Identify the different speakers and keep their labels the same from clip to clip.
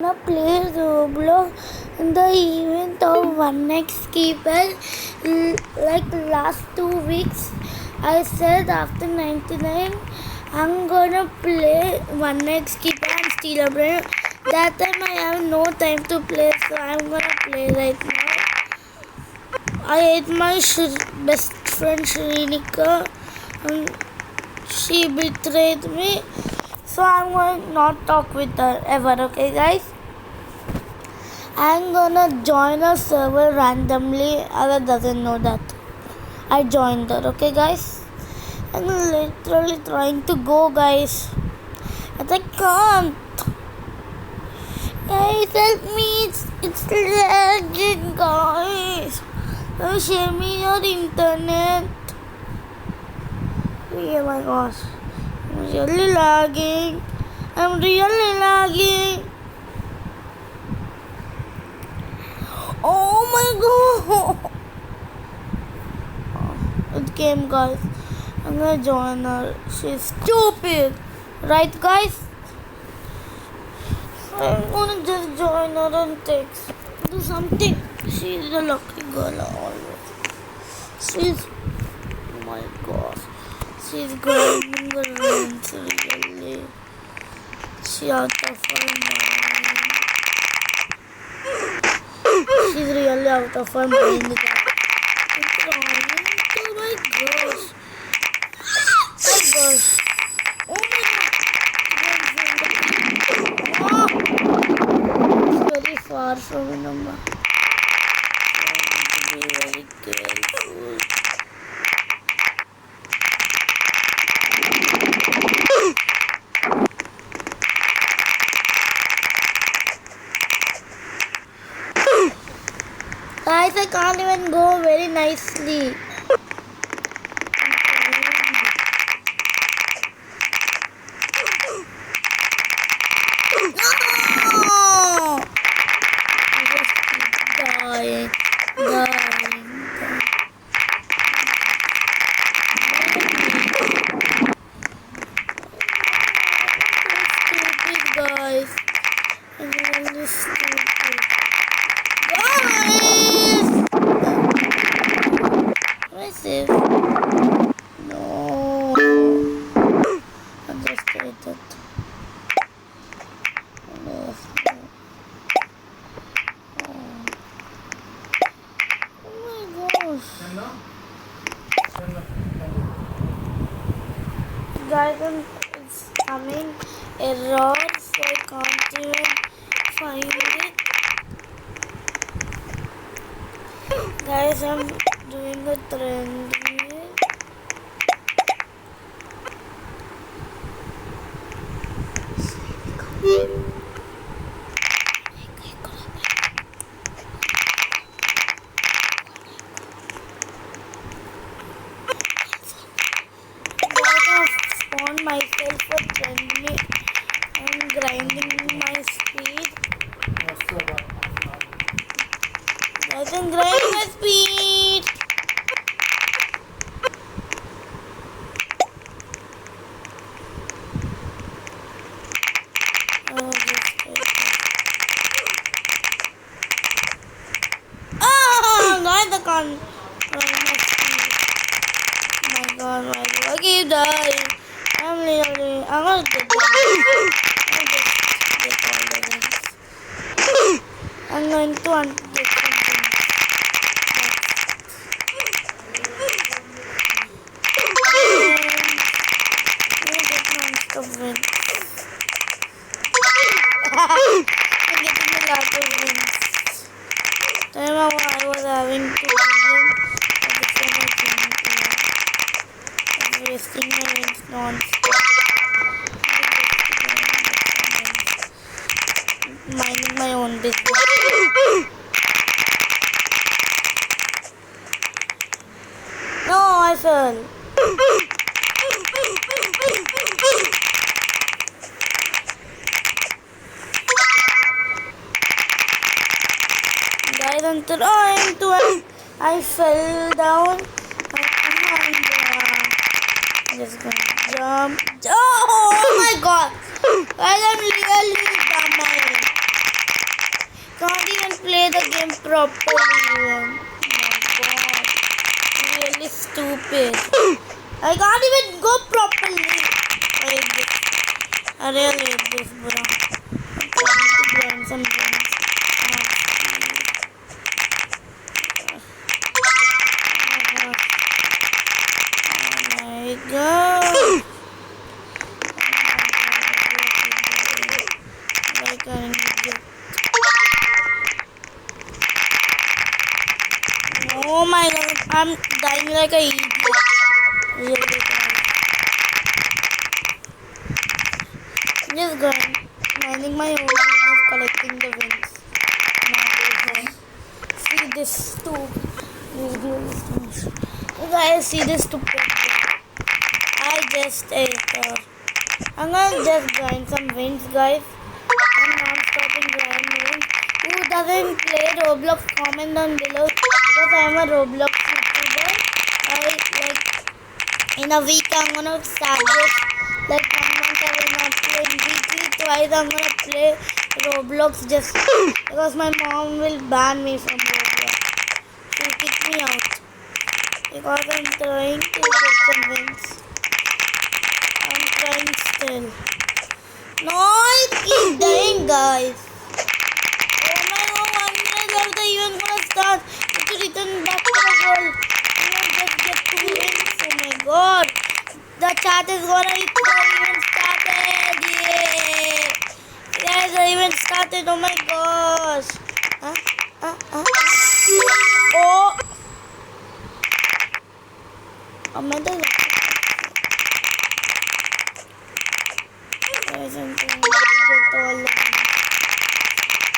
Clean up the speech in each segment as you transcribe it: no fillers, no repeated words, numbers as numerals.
Speaker 1: gonna play Roblox in the event of 1x keypad. Like last 2 weeks, I said after 99, I'm gonna play 1x keypad and steal a brain. That time I have no time to play, so I'm gonna play right now. I ate my best friend Shrinika, and she betrayed me. So I'm going to not talk with her ever, okay guys? I'm gonna join a server randomly. Ella doesn't know that. I joined her, okay guys? I'm literally trying to go, guys. But I can't. Guys, help me. It's lagging, guys. Share me your internet. Oh my gosh. I'm really lagging. I'm really lagging. Oh my god! It came, guys. I'm gonna join her. She's stupid, right, guys? I'm gonna just join her and do something. She's a lucky girl always. She's, oh my gosh, she's grinding the ranks really. She's out of her mind. She's really out of her mind. Oh my gosh. Oh my gosh. Oh my god. It's very far from me, number. I need to be very careful. Guys, I can't even go very nicely. No! I just keep dying. Stupid, guys. I'm really stupid. Guys! What is this? No. I just did it. Guys, it's coming error, so I can't even find it. Guys, I'm doing a trend here. Myself for friendly and grinding my speed. I can grind my speed. Guys, I can't grind my speed. Oh my god, I keep dying. I'm gonna get them. I'll just get all the rings. I'm going to get some rings. I'm gonna get non-stop rings. I'm getting a lot of rings. Time I was having 2 million. At the same I'm wasting my rings non-stop. Minding my own business. No, I fell. Guys, I'm trying to. I fell down. I'm just gonna jump. Oh my god! Guys, I'm really dumb. properly even. Oh my god. Really stupid. I can't even go properly. I hate this. I really hate this, bro. I'm trying to grind some gems. Oh my god. Like an idiot. Oh my god, I'm dying like an idiot. Really bad. Just minding my own business, collecting the wins. See this stupid video. You guys see this stupid video. I just ate her. I'm gonna just grind some wins, guys. I'm not stopping grinding. Who doesn't play Roblox? Comment down below. Because I'm a Roblox YouTuber. In a week I'm gonna start this. Like 1 month I will not play. Weekly twice I'm gonna play Roblox just because my mom will ban me from Roblox. She'll kick me out. Because I'm trying to get some wins. I'm trying still. No, I keep dying, guys. Oh my god, 1 minute of the event gonna start. To return back to the world. Just get 2 wins. Oh my god. The chat is gonna hit the event started. Yeah. Guys, the event started. Oh my gosh. Oh. Oh my god.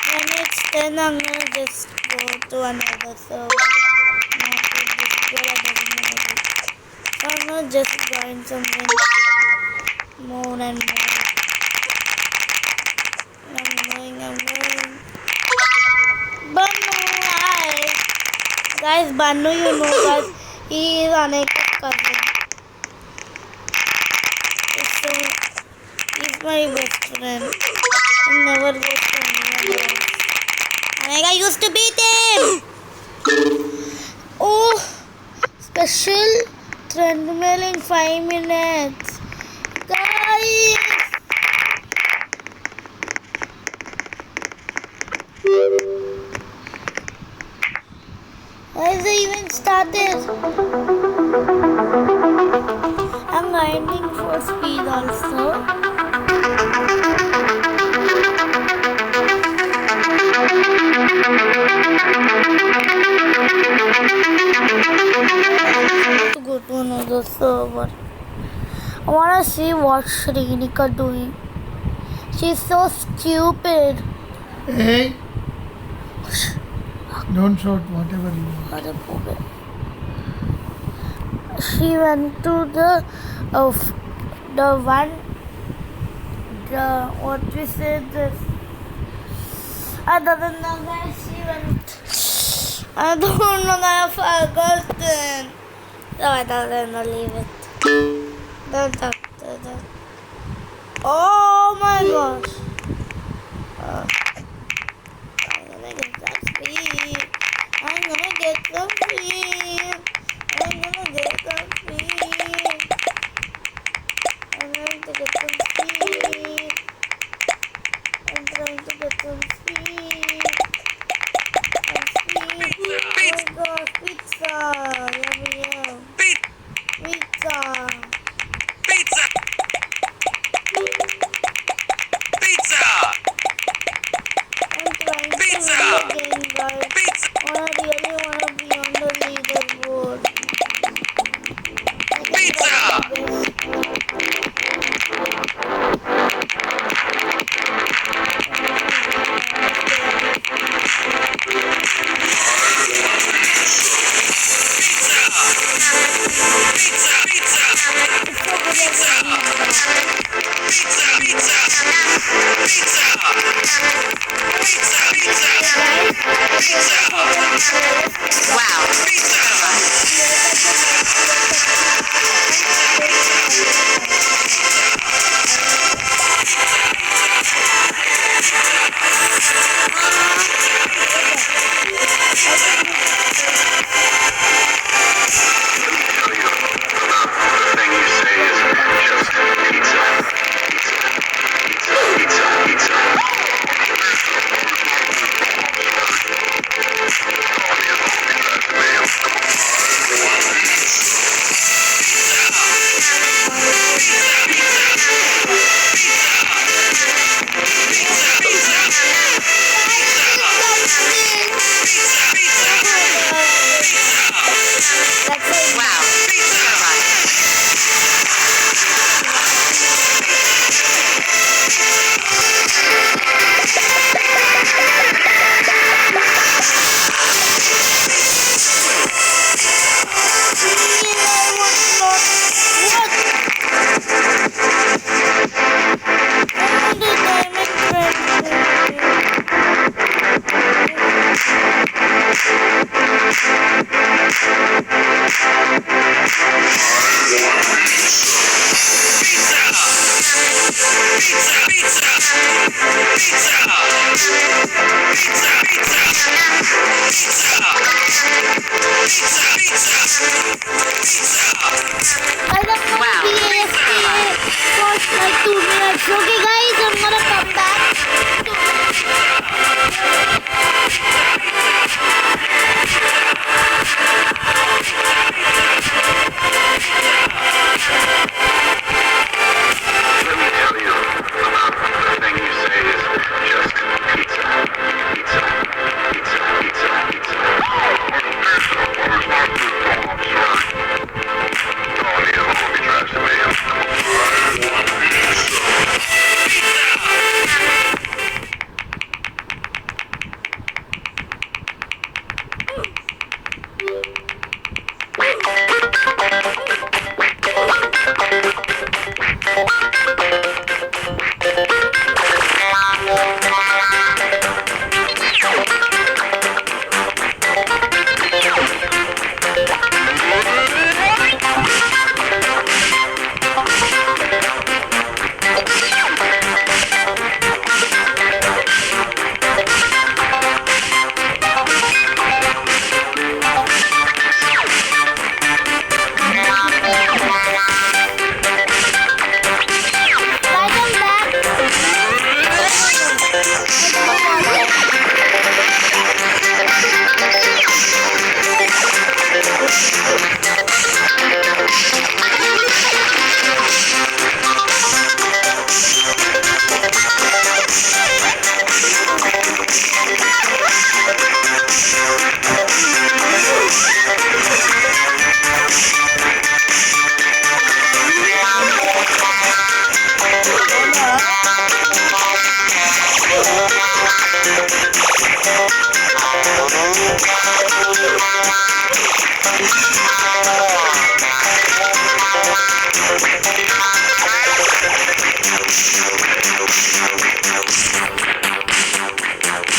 Speaker 1: When it's 10, I'm gonna just go to another server. So I'm gonna just grind some wins more and more. I'm going. Banu, hi. Guys, Banu, you know guys, he is Anaika's cousin. So, he's my best friend. He never goes to anyone else. Anaika used to beat him! Oh! Special treadmill in 5 minutes. Guys! Why is the event started? I'm grinding for speed also. To go to another server. I wanna see what Shrinika doing. She's so stupid.
Speaker 2: Hey! Don't shout whatever you want.
Speaker 1: She went to what we said this. Other than that, guys, she went. I don't know, I forgot. So I thought I'm gonna leave it. Don't talk to that. Oh my gosh. I'm gonna get that speed. I'm gonna get some speed. I'm going to get some speed. I'm trying to get some speed. Oh my gosh, pizza. Yummy yum. Pizza.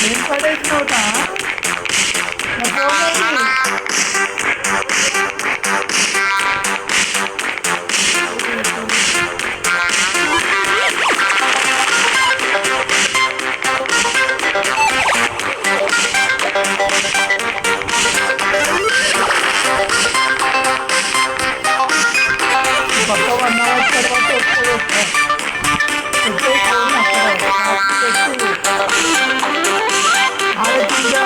Speaker 2: ఏం పడేసినవుతా నా phone పక్క 1 hour తర్వాత ఆలోచించా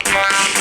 Speaker 3: Wow.